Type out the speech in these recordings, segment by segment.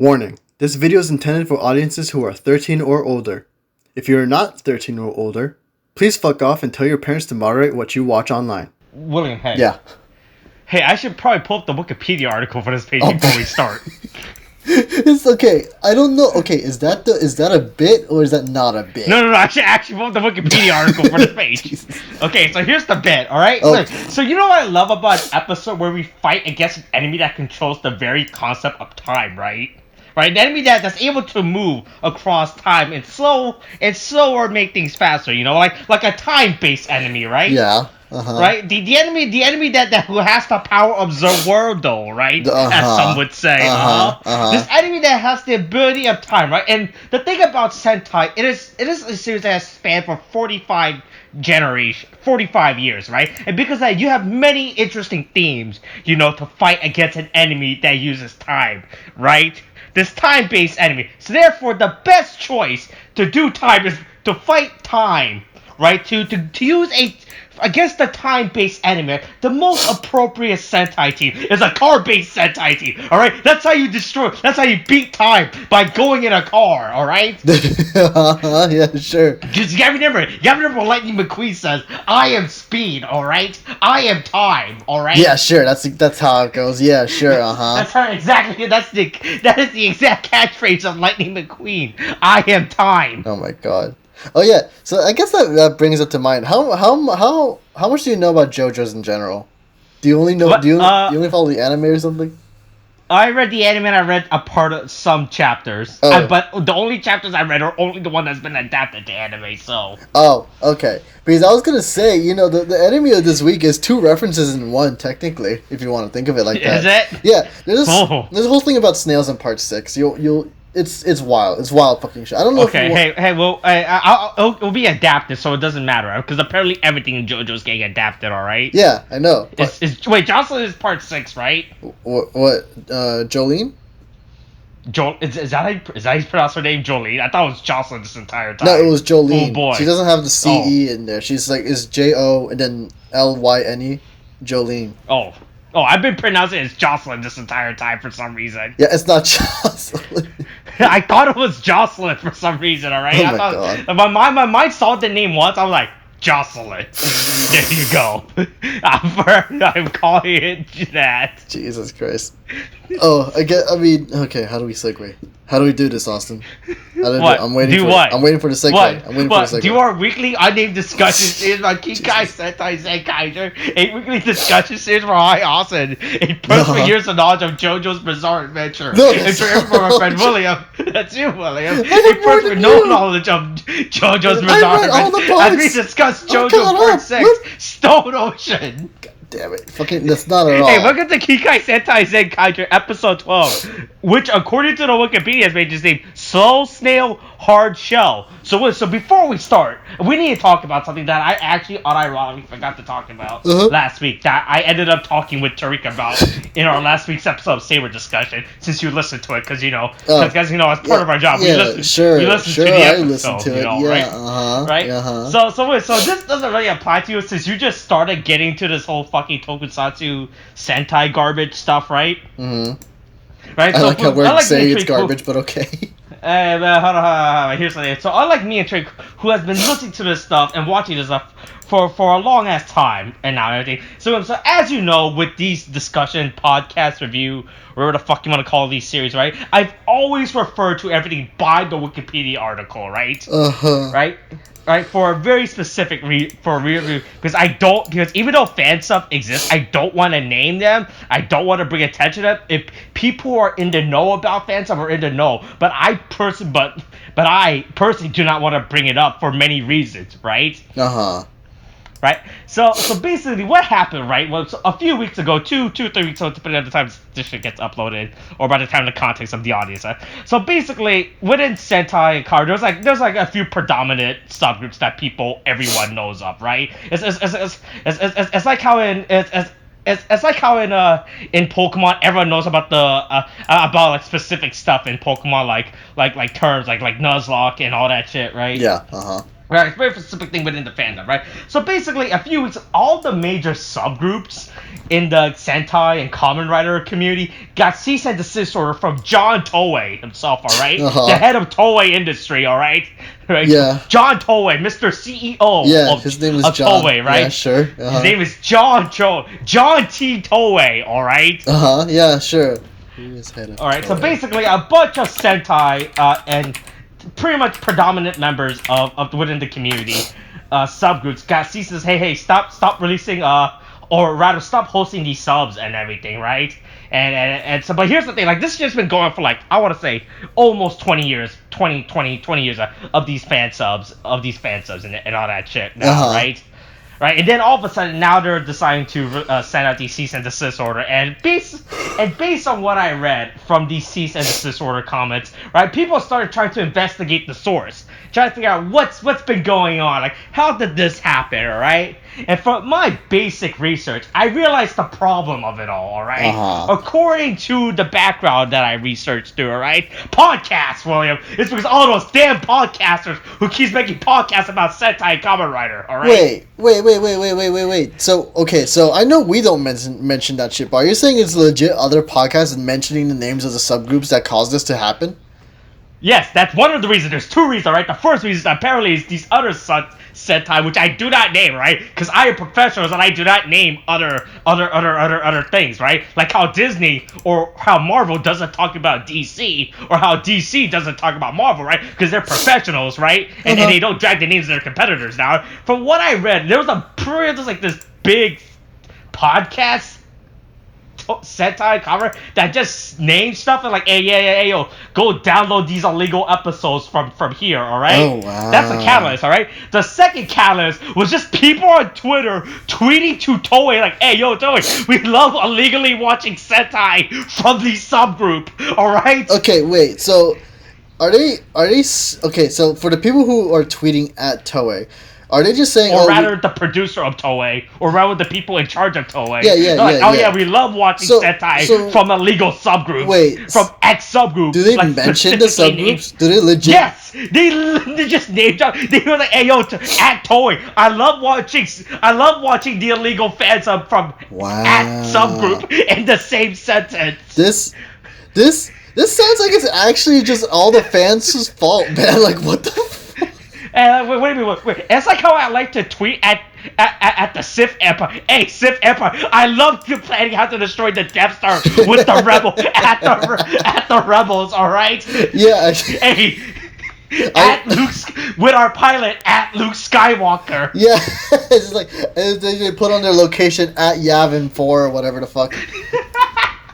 Warning, this video is intended for audiences who are 13 or older. If you are not 13 or older, please fuck off and tell your parents to moderate what you watch online. William, hey. Yeah. Hey, I should probably pull up the Wikipedia article for this page before we start. It's okay. I don't know. Okay, is that a bit or is that not a bit? No. I should actually pull up the Wikipedia article for this page. Okay, so here's the bit, alright? Okay. So you know what I love about an episode where we fight against an enemy that controls the very concept of time, right? Right, an enemy that's able to move across time and slow or make things faster, you know, like a time-based enemy, right? Yeah. Uh-huh. Right, the enemy that who has the power of the world, though, right? As some would say. This enemy that has the ability of time, right? And the thing about Sentai, it is a series that has spanned for 45 years, right? And because of that, you have many interesting themes, you know, to fight against an enemy that uses time, right? This time-based enemy. So therefore, the best choice to do time is to fight time, right? To use against the time-based enemy, the most appropriate Sentai team is a car-based Sentai team, alright? That's how you beat time, by going in a car, alright? Yeah, sure. Just you gotta remember what Lightning McQueen says, I am speed, alright? I am time, alright? Yeah, sure, that's how it goes. Yeah, sure, That's her exactly, that is the exact catchphrase of Lightning McQueen. I am time. Oh my god. Oh yeah, so I guess that brings up to mind. How much do you know about JoJo's in general? Do you only know? Do you only follow the anime or something? I read the anime and I read a part of some chapters. Oh. But the only chapters I read are only the one that's been adapted to anime. So. Oh, okay. Because I was gonna say, you know, the anime of this week is two references in one, technically, if you want to think of it like that. Is it? Yeah. There's a whole thing about snails in part 6. It's wild. It's wild fucking shit. I don't know. Okay, well, it'll be adapted, so it doesn't matter, right? Because apparently everything in JoJo's getting adapted, all right? Yeah, I know. Wait, Jocelyn is part 6, right? What? Jolene? Is that how you pronounce her name, Jolene? I thought it was Jocelyn this entire time. No, it was Jolene. Oh boy, she doesn't have the CE in there. She's like it's JO and then LYNE, Jolene. Oh, I've been pronouncing it as Jocelyn this entire time for some reason. Yeah, it's not Jocelyn. I thought it was Jocelyn for some reason, alright? Oh my god. My mind saw the name once, I was like, Jocelyn. There you go. I'm calling it that. Jesus Christ. I mean, okay, how do we segue? How do we do this, Austin? What? I'm waiting for the segue. What? I'm waiting for the segue. Do our weekly unnamed discussion series on Kikai Sentai Zenkaiger, a weekly discussion series where I, Austin, a person with years of knowledge of JoJo's Bizarre Adventure, and for my friend William, that's you, William, a person with no knowledge of JoJo's Bizarre Adventure, as we discuss JoJo Part 6, Stone Ocean. Damn it. Fucking, that's not at all. Hey, welcome to Kikai Sentai Zenkaiger episode 12, which, according to the Wikipedia page, is named Slow Snail Hard Shell. So before we start, we need to talk about something that I actually unironically forgot to talk about last week, that I ended up talking with Tariq about in our last week's episode of Saber Discussion, since you listened to it, because, as part of our job, we listen to the episode, right? Uh-huh. So this doesn't really apply to you, since you just started getting to this whole fucking tokusatsu Sentai garbage stuff, right? Mm-hmm. Right? I like how we're saying it's garbage, but okay. Hold on. Here's the thing. So unlike me and Trey, who has been listening to this stuff and watching this stuff for a long ass time and now everything. So as you know, with these discussion, podcast, review, whatever the fuck you want to call these series, right? I've always referred to everything by the Wikipedia article, right? Right, for a very specific review, because even though fan stuff exists, I don't want to name them. I don't want to bring attention to them. If people who are in the know about fan stuff are in the know, but I personally do not want to bring it up for many reasons, right? Right? So basically what happened, right, was a few weeks ago, 2 3 weeks ago, depending on the time this shit gets uploaded, or by the time the context of the audience. So basically, within Sentai Car, there's like a few predominant subgroups that everyone knows of, right? It's like how in Pokemon, everyone knows about about like specific stuff in Pokemon, like terms like Nuzlocke and all that shit, right? Yeah. Right, it's a very specific thing within the fandom, right? So basically, a few weeks, all the major subgroups in the Sentai and Kamen Rider community got cease and desist order from John Toei himself, alright? The head of Toei Industry, alright? Right? Yeah. John Toei, Mr. CEO his name is John. Toei, right? Yeah, sure. His name is John T. Toei, alright? Yeah, sure. He is head of Alright, so Toei. basically, a bunch of Sentai and pretty much predominant members of within the community subgroups got ceases. Hey, stop releasing or rather stop hosting these subs and everything, right? And so, but here's the thing, like, this has just been going for, like, I want to say almost 20 years, 20 years of these fan subs and all that shit now, right? Right, and then all of a sudden now they're deciding to send out these cease and desist order, and based on what I read from these cease and desist order comments, right, people started trying to investigate the source, trying to figure out what's been going on, like, how did this happen, right? And from my basic research, I realized the problem of it all right? According to the background that I researched through, alright? Podcasts, William. It's because all those damn podcasters who keeps making podcasts about Sentai and Kamen Rider, alright? Wait. So I know we don't mention that shit, but are you saying it's legit other podcasts and mentioning the names of the subgroups that caused this to happen? Yes, that's one of the reasons. There's two reasons, right? The first reason apparently is these other Sentai, which I do not name, right? Because I am professionals and I do not name other things, right? Like how Disney or how Marvel doesn't talk about DC, or how DC doesn't talk about Marvel, right? Because they're professionals, right? And they don't drag the names of their competitors. Now, from what I read, there's like this big podcast Sentai cover that just names stuff and like, hey, yo, go download these illegal episodes from here, alright? Oh, wow. That's the catalyst, alright? The second catalyst was just people on Twitter tweeting to Toei like, hey, yo, Toei, we love illegally watching Sentai from the subgroup, alright? Okay, wait, so are they okay, so for the people who are tweeting at Toei, are they just saying, or rather the producer of Toei, or rather the people in charge of Toei? Yeah, we love watching Sentai from a legal subgroup. Wait, from X subgroup. Do they mention the subgroups? Do they legit? Yes, they just named out. They were like, hey yo, at Toei, I love watching the illegal fan sub from at subgroup in the same sentence. This sounds like it's actually just all the fans' fault, man. Like, what the wait. It's like how I like to tweet at the Sith Empire. Hey, Sith Empire, I love you planning how to destroy the Death Star with the rebel at the rebels. All right. Yeah. Hey. With our pilot at Luke Skywalker. Yeah, it's just like they put on their location at Yavin 4 or whatever the fuck.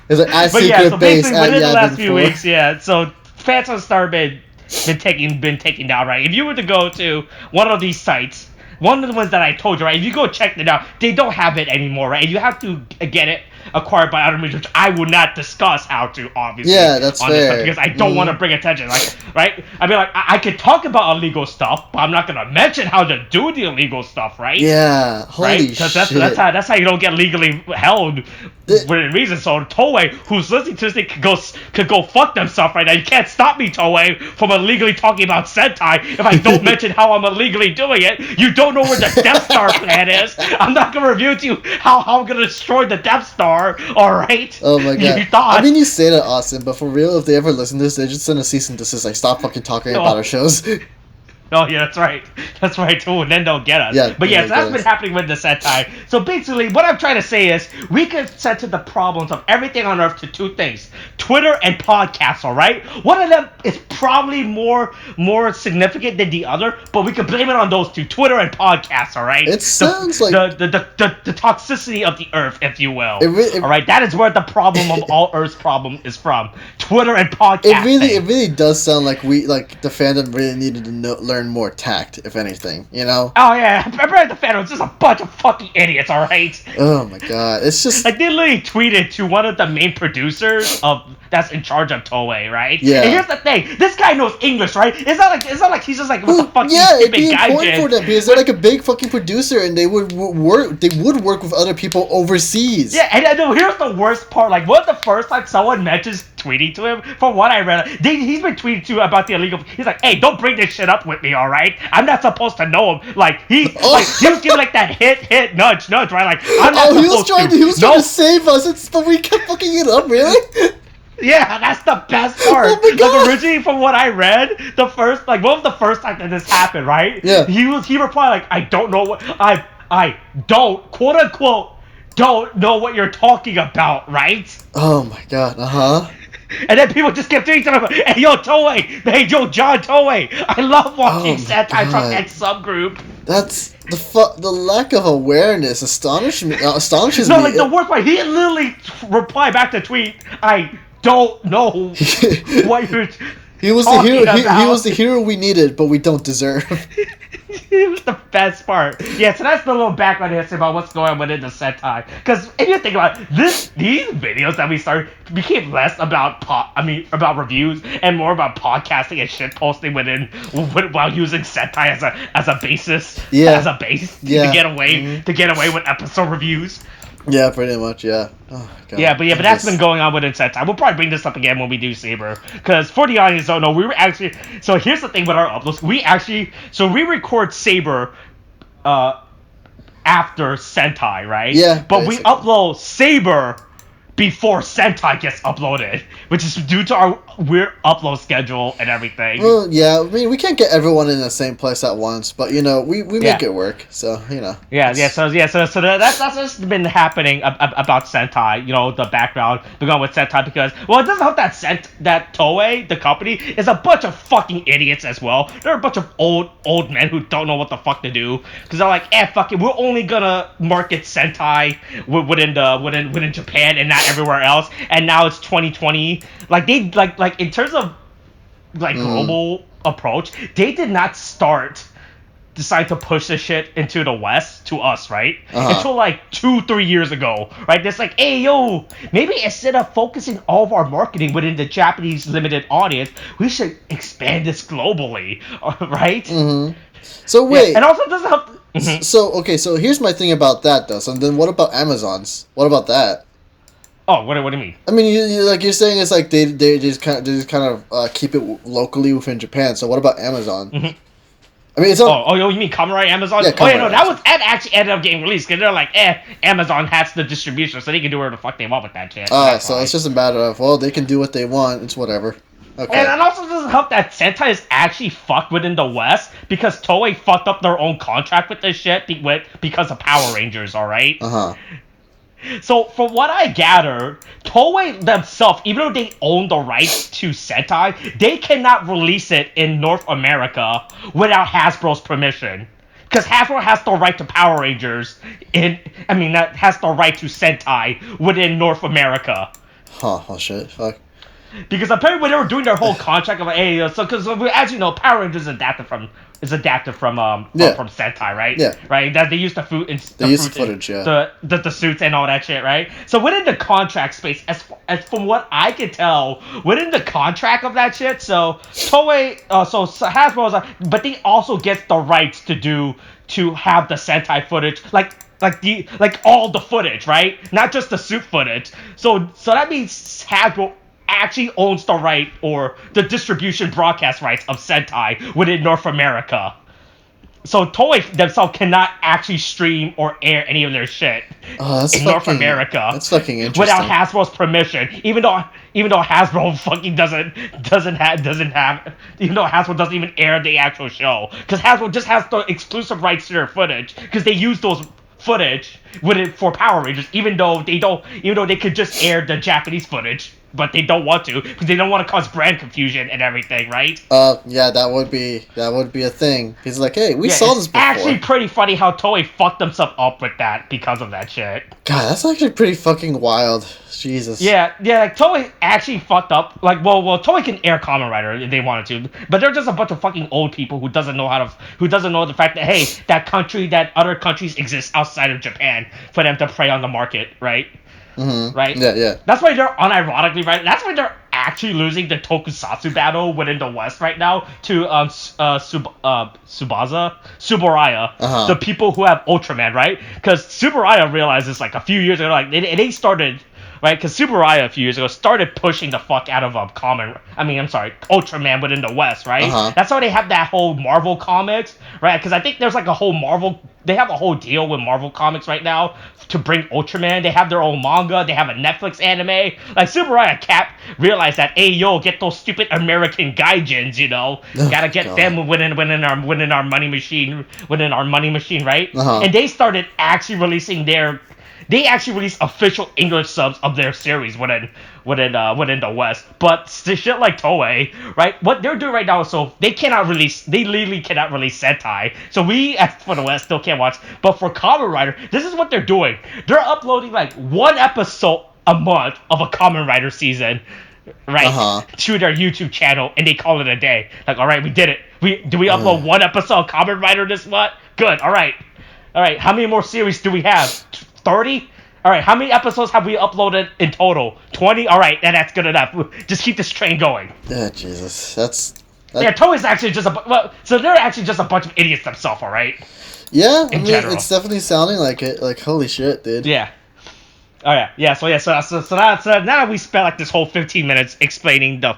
It's like at secret base at Yavin 4. Within the last few weeks, so fans on Starbase been taken down, right? If you were to go to one of these sites, one of the ones that I told you, right? If you go check it out, they don't have it anymore, right? You have to get it acquired by other means, which I will not discuss how to, obviously. Yeah, that's fair. Because I don't want to bring attention, like, right? I mean, like, I could talk about illegal stuff, but I'm not gonna mention how to do the illegal stuff, right? Yeah, holy shit. Because that's how you don't get legally held within reason. So Toei, who's listening to this thing, could go fuck themselves right now. You can't stop me, Toei, from illegally talking about Sentai if I don't mention how I'm illegally doing it. You don't know where the Death Star plan is. I'm not gonna reveal to you how I'm gonna destroy the Death Star. Alright? Oh my god. I mean, you say that, Austin, but for real, if they ever listen to this, they just send a cease and desist, like, stop fucking talking about our shows. Oh, yeah, that's right. That's right, too, and then they'll get us. Yeah, but yes, that's been happening with the Sentai. So basically, what I'm trying to say is, we could center the problems of everything on Earth to two things. Twitter and podcasts, alright? One of them is probably more significant than the other, but we could blame it on those two, Twitter and podcasts, alright? It sounds like... The toxicity of the Earth, if you will. Alright, that is where the problem of all Earth's problem is from. Twitter and podcasting. It really does sound like the fandom really needed to learn more tact, if anything, you know? Oh yeah, the fandom was just a bunch of fucking idiots, alright? Oh my god, it's just... I did literally tweeted to one of the main producers of that's in charge of Toei, right? Yeah. And here's the thing: this guy knows English, right? It's not like he's just like, what the fuck? Yeah, it'd be important for them because they're like a big fucking producer, and they would work. They would work with other people overseas. Yeah, and here's the worst part: like, what the first time someone mentions tweeting to him, from what I read, he's been tweeting to about the illegal. He's like, hey, don't bring this shit up with me, all right? I'm not supposed to know him. Like he was giving like that hit nudge, right? Like I'm not supposed to. He was trying to save us, but we kept fucking it up, really. Yeah, that's the best part. Oh my God. Like originally, from what I read, one of the first time that this happened, right? Yeah. He replied like, I don't know what I don't, quote unquote, don't know what you're talking about, right? Oh my God. And then people just kept doing something. Hey, yo, Toei. Hey, yo, John Toei. I love watching Sentai from X subgroup. That's the lack of awareness astonishes me. No, like the worst part. He literally replied back to tweet. I don't know what you're. He was the hero. He was the hero we needed, but we don't deserve. It was the best part. Yeah, so that's the little background history about what's going on within the Sentai. Because if you think about it, these videos that we started became less about about reviews and more about podcasting and shit posting while using Sentai as a basis, as a base to get away with episode reviews. Yeah, pretty much. Yeah. Oh, God. Yeah, but that's been going on within Sentai. We'll probably bring this up again when we do Saber, because for the audience don't know, we were actually. So here's the thing with our uploads. We record Saber, after Sentai, right? Yeah. But basically, we upload Saber before Sentai gets uploaded, which is due to our weird upload schedule and everything. Well, yeah, I mean, we can't get everyone in the same place at once, but we make it work. So So that's what's been happening about Sentai. The background going with Sentai, because it doesn't help that Toei, the company, is a bunch of fucking idiots as well. They're a bunch of old men who don't know what the fuck to do, because they're like, fuck it, we're only gonna market Sentai within Japan and not everywhere else. And now it's 2020. Like they like in terms of global approach, they did not decide to push this shit into the West to us, right? Until like 2-3 years ago, right? It's like, hey yo, maybe instead of focusing all of our marketing within the Japanese limited audience, we should expand this globally, right? So wait, and also doesn't help. So here's my thing about that though. So then what about Amazon's? What about that? Oh, what do you mean? I mean, you're saying it's like they just kind of keep it locally within Japan. So what about Amazon? I mean, it's not... you mean Mirai Amazon? Yeah, that actually ended up getting released, because they're like, Amazon has the distribution, so they can do whatever the fuck they want with that shit. So it's just a matter of, they can do what they want. It's whatever. Okay. And it also doesn't help that Sentai is actually fucked within the West, because Toei fucked up their own contract with this shit because of Power Rangers, alright? So, from what I gather, Toei themselves, even though they own the rights to Sentai, they cannot release it in North America without Hasbro's permission. Because Hasbro has the right to Power Rangers, that has the right to Sentai within North America. Oh shit, fuck. Because apparently when they were doing their whole contract, of because as you know, Power Rangers is adapted from Sentai, right? Yeah. Right. That they use the footage, yeah. The suits and all that shit, right? So within the contract space, as from what I can tell, within the contract of that shit, so Toei, so Hasbro is but they also get the rights to have the Sentai footage, like all the footage, right? Not just the suit footage. So that means Hasbro actually owns the right, or the distribution broadcast rights of Sentai within North America. So Toei themselves cannot actually stream or air any of their shit in North America. That's fucking interesting. Without Hasbro's permission, even though Hasbro fucking doesn't have, even though Hasbro doesn't even air the actual show, because Hasbro just has the exclusive rights to their footage, because they use those footage for Power Rangers, even though they could just air the Japanese footage, but they don't want to, because they don't want to cause brand confusion and everything, right? Yeah, that would be a thing. He's like, hey, we saw this before. Actually pretty funny how Toei fucked themselves up with that because of that shit. God, that's actually pretty fucking wild. Jesus. Yeah, like Toei actually fucked up. Like, well, Toei can air Kamen Rider if they wanted to, but they're just a bunch of fucking old people who doesn't know the fact that that other countries exist outside of Japan for them to prey on the market, right? right? Yeah. That's why they're unironically, right? That's why they're actually losing the tokusatsu battle within the West right now to Subaraya, the people who have Ultraman, right? Because Subaraya realizes like a few years ago, like they started. Right, because Subaraya a few years ago started pushing the fuck out of Ultraman within the West, right? That's why they have that whole Marvel Comics, right? Because I think there's like a whole they have a whole deal with Marvel Comics right now to bring Ultraman. They have their own manga, they have a Netflix anime. Like Subaraya Cap realized that, hey yo, get those stupid American gaijins, gotta get them within our money machine, right? And they started actually releasing They actually released official English subs of their series within the West. But shit like Toei, right? What they're doing right now is they literally cannot release Sentai. So we, as for the West, still can't watch. But for Kamen Rider, this is what they're doing. They're uploading like one episode a month of a Kamen Rider season, right? To their YouTube channel, and they call it a day. Like, all right, we did it. Do we upload one episode of Kamen Rider this month? Good. All right. How many more series do we have? 30? Alright, how many episodes have we uploaded in total? 20? Alright, that's good enough. Just keep this train going. Yeah, Jesus. Yeah, Toei's actually so they're actually just a bunch of idiots themselves, alright? Yeah, it's definitely sounding like it. Like, holy shit, dude. Yeah. Alright, so now we spent like this whole 15 minutes explaining the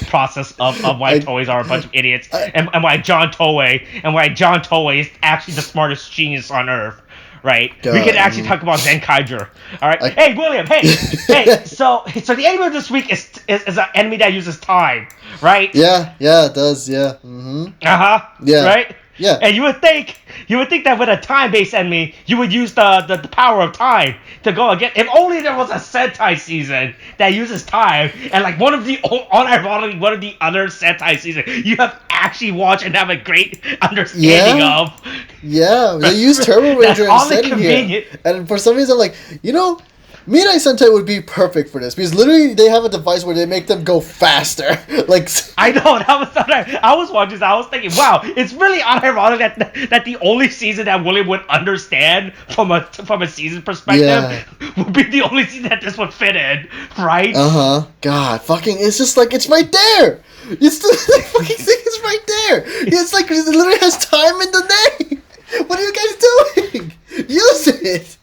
process of why Toei's are a bunch of idiots and why John Toei is actually the smartest genius on earth. Right, we can actually talk about Zenkaiger. All right, hey William, hey. So the anime this week is an anime that uses time, right? Yeah, it does. Yeah. Yeah. Right. Yeah. And you would think that with a time-based anime, you would use the power of time to go again. If only there was a Sentai season that uses time, and like one of the other Sentai seasons you have actually watched and have a great understanding of. Yeah, they use Turbo Ranger instead in here. And for some reason, I'm like, Mirai Sentai would be perfect for this because literally they have a device where they make them go faster. Like I know, I was watching this. I was thinking, wow, it's really unironic that the only season that William would understand from a season perspective would be the only season that this would fit in, right? God, fucking, it's just like it's right there. It's the fucking thing is right there. It's like it literally has time in the name. What are you guys doing? Use it.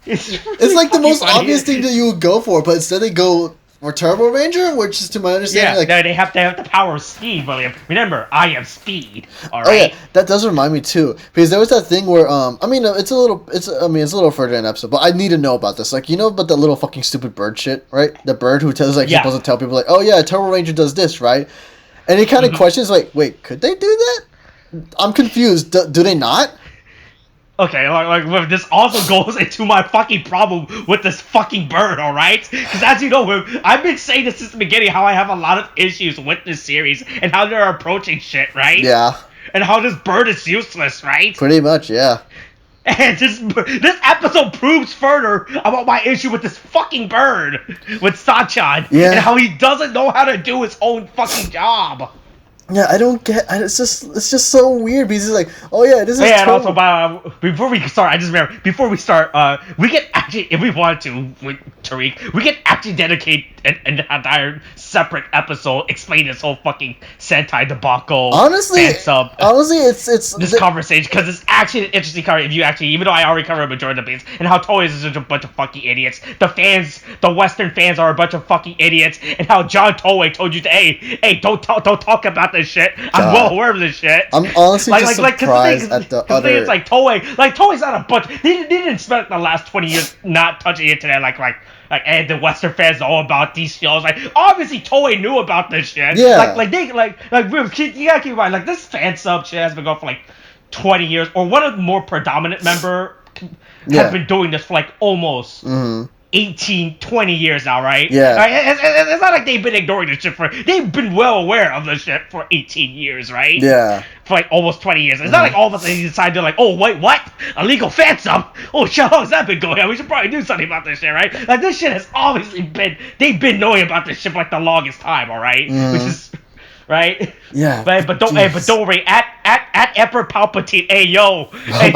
It's like the most obvious thing that you would go for, but instead they go for Turbo Ranger, which is to my understanding. Yeah, they have the power of speed, William. Remember, I am speed. All right. Oh yeah, that does remind me too, because there was that thing where it's a little further in the episode, but I need to know about this. Like, about the little fucking stupid bird shit, right? The bird who tells supposed to tell people like, oh yeah, Turbo Ranger does this, right? And he kind of questions like, wait, could they do that? I'm confused. Do they not? Okay, like this also goes into my fucking problem with this fucking bird, alright? Because as you know, I've been saying this since the beginning how I have a lot of issues with this series and how they're approaching shit, right? Yeah. And how this bird is useless, right? Pretty much, yeah. And this episode proves further about my issue with this fucking bird, with Sachan, and how he doesn't know how to do his own fucking job. Yeah, I don't get. It's just so weird because he's like, oh yeah, this is. Yeah, and also, before we start, I just remember we can actually, if we want to, with Tariq, we can actually dedicate an entire separate episode explaining this whole fucking Sentai debacle. Honestly, it's this conversation because it's actually an interesting cover. If you actually, even though I already covered a majority of the base and how Toei is a bunch of fucking idiots, the Western fans are a bunch of fucking idiots, and how John Toei told you to, hey, don't talk about this shit. I'm well aware of this shit. I'm honestly just surprised at the other. It's like Toei's not a bunch. They didn't spend the last 20 years not touching it today. And the Western fans know about these shows. Like, obviously Toei knew about this shit. Yeah. You gotta keep in mind, like, this fan sub shit has been going for like 20 years, or one of the more predominant member has been doing this for like almost 18, 20 years now, right? Yeah. It's not like they've been ignoring this shit they've been well aware of this shit for 18 years, right? Yeah. For like almost 20 years. It's not like all of a sudden they decide they're like, oh, wait, what? Illegal fan sub? Oh, shit, how has that been going on? We should probably do something about this shit, right? Like, this shit has obviously they've been knowing about this shit for like the longest time, alright? right? Yeah. But don't worry. At Emperor Palpatine, hey yo, hey,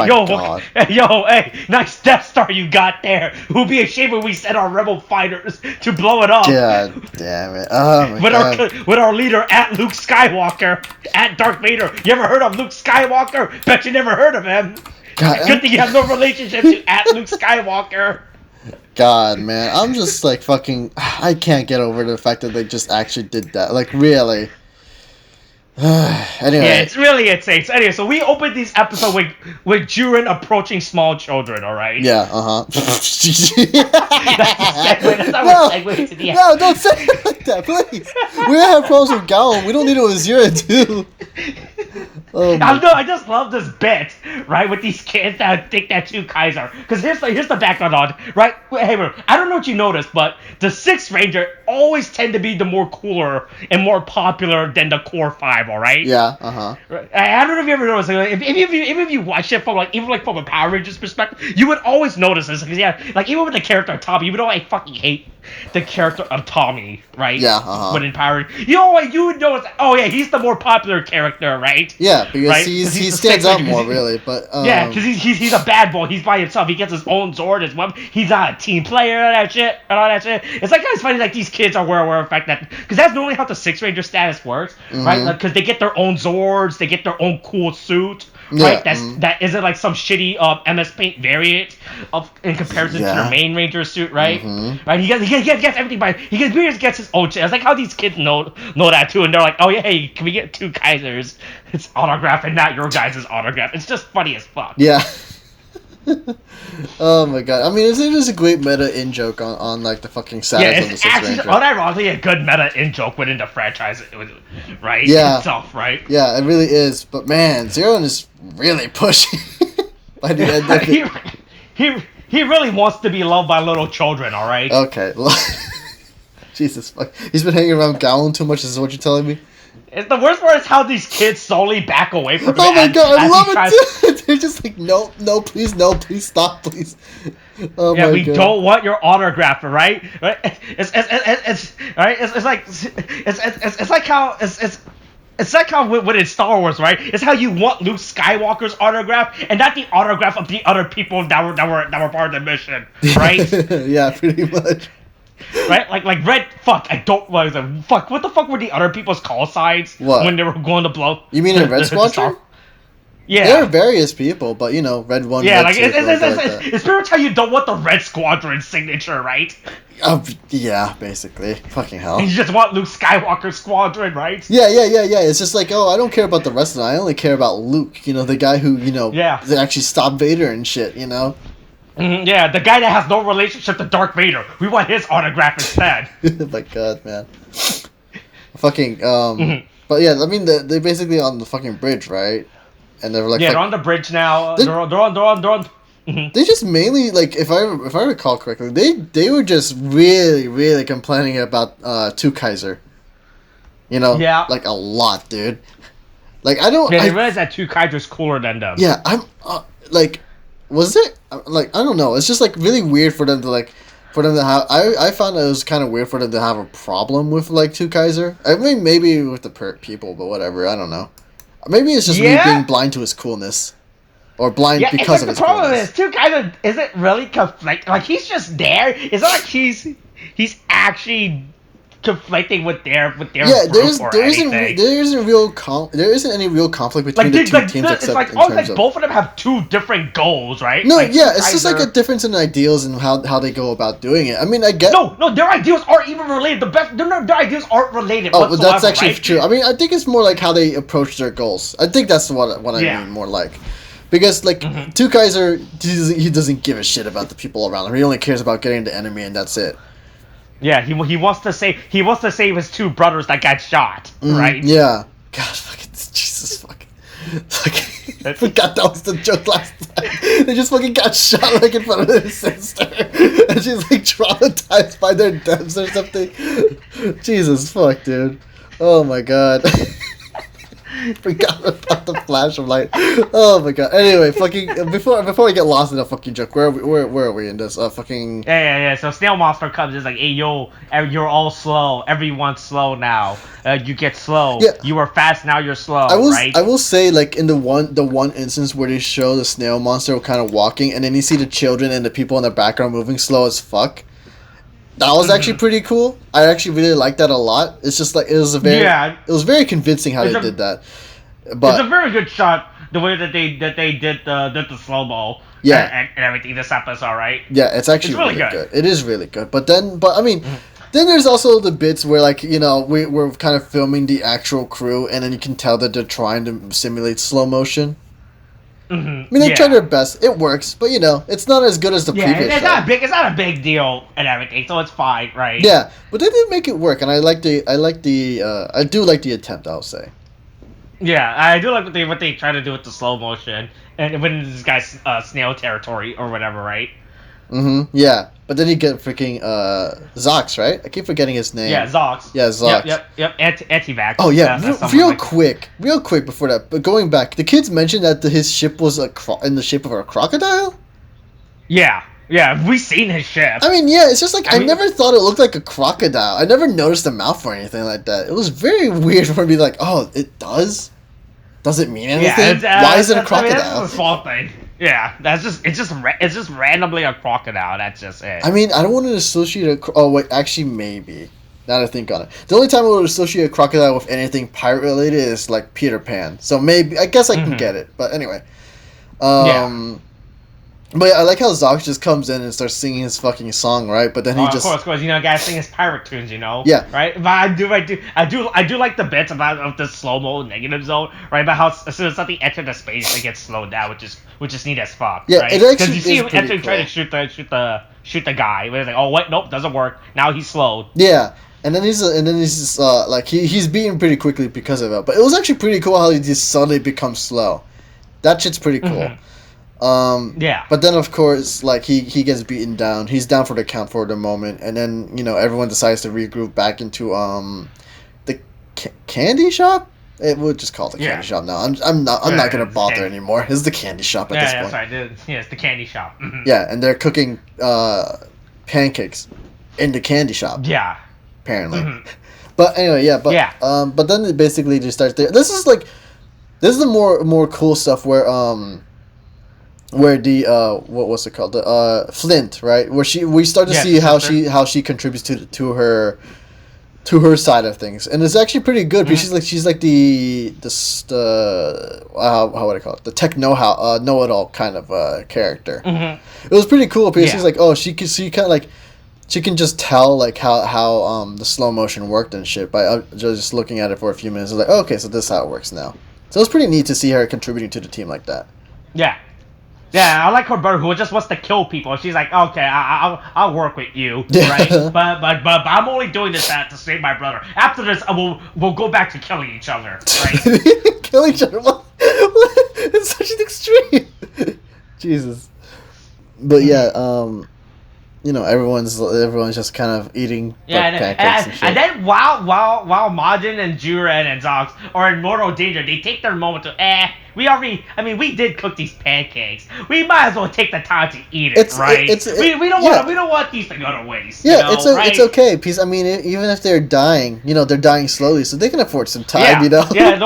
nice Death Star you got there. It would be a shame when we send our rebel fighters to blow it up. God damn it! Oh my God. With our leader at Luke Skywalker, at Darth Vader. You ever heard of Luke Skywalker? Bet you never heard of him. God, Good thing you have no relationship to at Luke Skywalker. God, man, I'm just like fucking. I can't get over the fact that they just actually did that. Like, really. Anyway. Yeah, it's really insane. So anyway, so we opened this episode with Jurin approaching small children, alright? Yeah, That's no, don't say it like that, please. We don't have problems with Gao. We don't need it with Zero, too. I just love this bit, right, with these kids that think that two Kaiser. Because here's the background on, right? Hey, I don't know what you noticed, but the Sixth Ranger always tend to be the more cooler and more popular than the Core 5, alright? Yeah, Right? I don't know if you ever noticed, if you watch it from, like, even, like, from a Power Rangers perspective, you would always notice this, because, yeah, like, even with the character of Tommy, you would know I fucking hate the character of Tommy, right? Yeah, When in Power Rangers. You know what, you would notice, oh, yeah, he's the more popular character, right? Yeah, because right? he stands out more, really, but... Yeah, because he's a bad boy, he's by himself, he gets his own Zord, his weapon, he's not a team player, and all that shit. It's like, it's funny, like, these kids are aware of the fact that, because that's normally how the Sixth Ranger status works, right? Because like, they get their own Zords, they get their own cool suit, right? That isn't like some shitty MS Paint variant in comparison to their main Ranger suit, right? Right? He gets everything by he gets his own shit. It's like how these kids know that too, and they're like, oh yeah, hey, can we get two Kaisers? It's autograph and not your guys' autograph. It's just funny as fuck. Yeah. Oh my God! I mean, it's just a great meta in joke on like the fucking status of the Sixth Ranger. Unironically a good meta in joke within the franchise, right? Yeah. Itself, right? Yeah, it really is. But man, Zero is really pushing by the end of it. He really wants to be loved by little children. All right. Okay. Jesus fuck! He's been hanging around Gowan too much. Is what you're telling me? It's the worst part is how these kids slowly back away from him. Oh my God, I love it too. They're just like, no, please, stop, please. Oh yeah, my we God. don't want your autograph, right? Right? It's like how within Star Wars, right? It's how you want Luke Skywalker's autograph and not the autograph of the other people that were part of the mission, right? Yeah, pretty much. Right, like Red. Fuck, I don't. What the fuck were the other people's call signs when they were going to blow? You mean in Red Squadron? Yeah, there are various people, but you know, Red 1. Yeah, Red like 2, it's pretty much how you don't want the Red Squadron signature, right? Yeah, basically. Fucking hell. You just want Luke Skywalker Squadron, right? Yeah. It's just like, oh, I don't care about the rest of them. I only care about Luke. You know, the guy who they actually stopped Vader and shit. You know. Yeah, the guy that has no relationship to Darth Vader. We want his autograph instead. Oh my God, man. Fucking, but yeah, I mean, they basically on the fucking bridge, right? And they're like... Yeah, they're on the bridge now. They're on. They just mainly, like, if I recall correctly, they were just really, really complaining about, Two Kaiser. You know? Yeah. Like, a lot, dude. Like, I don't... Yeah, they realize that Two Kaiser's cooler than them. Yeah, like... Was it? Like, I don't know. It's just, like, really weird for them to have... I found it was kind of weird for them to have a problem with, like, Two Kaiser. I mean, maybe with the people, but whatever. I don't know. Maybe it's just me being blind to his coolness. Or blind because of his coolness. The problem is, Two Kaiser isn't really... Like, he's just there. It's not like he's actually... conflicting with their there isn't any real conflict between the two teams except both of them have two different goals, right? No, it's just like a difference in ideals and how they go about doing it. I mean, I get no, their ideals aren't even related. Their ideals aren't related. Oh, but that's actually true. I mean, I think it's more like how they approach their goals. I think that's what I mean more like. Because, like, Two Kaiser, he doesn't give a shit about the people around him. He only cares about getting the enemy, and that's it. Yeah, he wants to save his two brothers that got shot, right? Yeah. God, fucking Jesus, fucking. I forgot that was the joke last time. They just fucking got shot like in front of their sister, and she's like traumatized by their deaths or something. Jesus, fuck, dude. Oh my God. Forgot about the flash of light. Oh my god. Anyway, fucking before we get lost in a fucking joke, where are we in this? Fucking. Yeah. So Snail Monster comes is like, hey yo, you're all slow. Everyone's slow now. You get slow. Yeah. You were fast, now you're slow. I will say, like, in the one instance where they show the Snail Monster kind of walking, and then you see the children and the people in the background moving slow as fuck. That was actually pretty cool. I actually really liked that a lot. It's just like it was very convincing how they did that. But it's a very good shot. The way that they did the slow mo. Yeah. And everything. This episode, right? Yeah, it's actually really good. It is really good. But I mean. Then there's also the bits where, like, you know, we're kind of filming the actual crew, and then you can tell that they're trying to simulate slow motion. I mean, they try their best. It works, but, you know, it's not as good as the previous it's show. it's not a big deal and everything, so it's fine, right? Yeah, but they did make it work, and I do like the attempt, I'll say. Yeah, I do like what they try to do with the slow motion, and when this guy's Snail territory or whatever, right? Yeah, but then you get freaking Zox, right? I keep forgetting his name. Yeah, Zox. Yeah, Zox. Yep. Anti-vax. Oh yeah, real quick before that. But going back, the kids mentioned that his ship was in the shape of a crocodile. Yeah, we've seen his ship. I mean, yeah, it's just like I never thought it looked like a crocodile. I never noticed the mouth or anything like that. It was very weird for me to be like, oh, it does. Does it mean anything? Why is it a crocodile? That's a small thing. Yeah, it's just randomly a crocodile. That's just it. I mean, I don't want to associate oh wait, actually maybe. Now that I think on it, the only time I would associate a crocodile with anything pirate related is like Peter Pan. So maybe I guess I can get it. But anyway, But yeah, I like how Zox just comes in and starts singing his fucking song, right? But then he just, of course, you know, guys sing his pirate tunes, you know. Yeah. Right. But I do like the bits of the slow mo negative zone, right? About how as soon as something enters the space, it gets slowed down, which is neat as fuck. Yeah, right? it actually because you see him is enter, pretty try to shoot the guy. But it's like, oh wait, nope, doesn't work. Now he's slowed. Yeah. And then he's just like he's beaten pretty quickly because of it. But it was actually pretty cool how he just suddenly becomes slow. That shit's pretty cool. Yeah. But then, of course, like, he gets beaten down. He's down for the count for the moment. And then, you know, everyone decides to regroup back into the candy shop? We'll just call it the candy shop now. I'm not going to bother anymore. It's the candy shop at this point. Sorry. Yeah, it's the candy shop. Yeah, and they're cooking pancakes in the candy shop. Yeah. Apparently. But anyway, but then it basically just starts there. This is the more cool stuff where the what's it called, the Flint, right, where we start to see how she contributes to her side of things, and it's actually pretty good because she's like the how would I call it, the tech know-it-all kind of character. It was pretty cool because she's like, oh, she can just tell like how the slow motion worked and shit by just looking at it for a few minutes. I was like, oh, okay, so this is how it works now. So it was pretty neat to see her contributing to the team like that. Yeah, I like her brother who just wants to kill people. She's like, okay, I'll work with you, right? but I'm only doing this to save my brother. After this, we'll go back to killing each other, right? Kill each other? What? It's such an extreme. Jesus. But yeah, you know, everyone's just kind of eating pancakes and shit. And then while Majin and Juren and Zox are in mortal danger, they take their moment to we did cook these pancakes. We might as well take the time to eat it, right? We don't want these to go to waste. Yeah, you know, it's okay, because I mean, even if they're dying, you know, they're dying slowly, so they can afford some time, you know. Yeah.